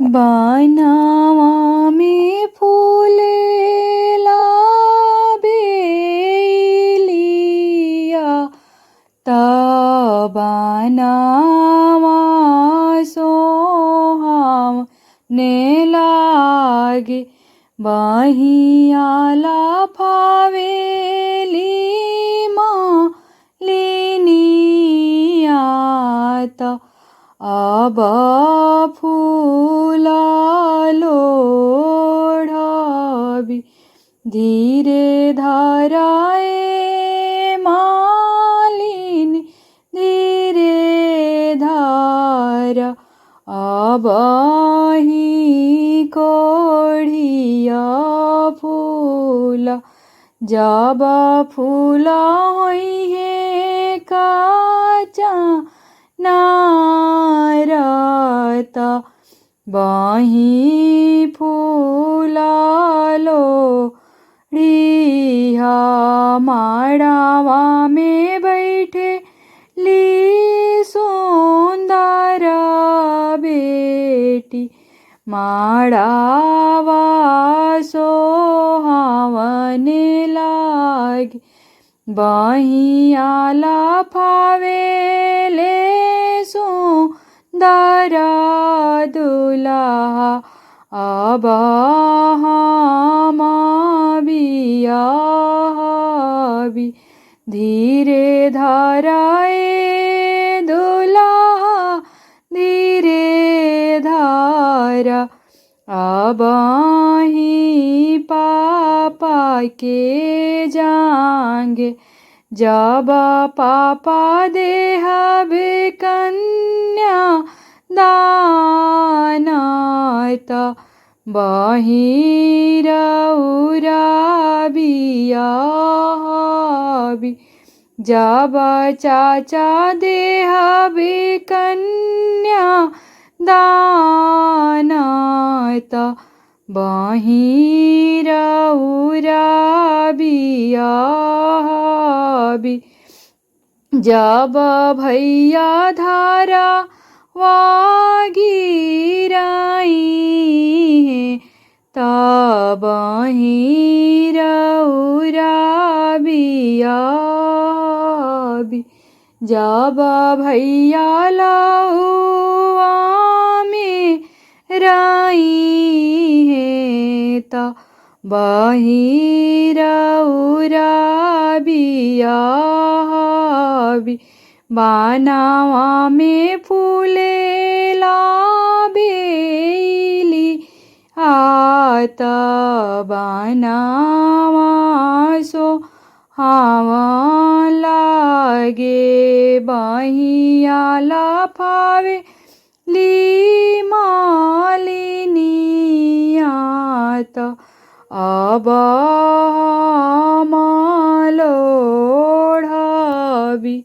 बनावा में फूलेला बेलिया बनावा सोहावने लागे बहियाला फावेली मालिनिया अब फूला लोढ़ाबी धीरे धराए मालिनी धीरे धारा अब ही कोढ़िया फूला जब फूला होई है काचा नारता बही फूला लोढ़िया माड़ावा में बैठे ली सुंदर बेटी माड़ावा सोहावने लागे बहियाला फावेले सुंदर दुल्हा अब हम बियाहबी धीरे धराए दुल्हा धीरे धारा अब ही पापा के जाएंगे जब पापा देहबे कन्या दानता बहिरउरा बियाहबी जब चाचा देहबे कन्या दानता बहिरउरा बियाहबी जब भैया धारा वागिराई है तब बहिरउरा बियाहबी जब भैया लउआ में राई है त बहिरउरा बियाहबी बनावा में फूलेला बेली आत बनावा सोहावन लागे बहियाला फावे ली मालिनियात अब हम लोढ़ाबी।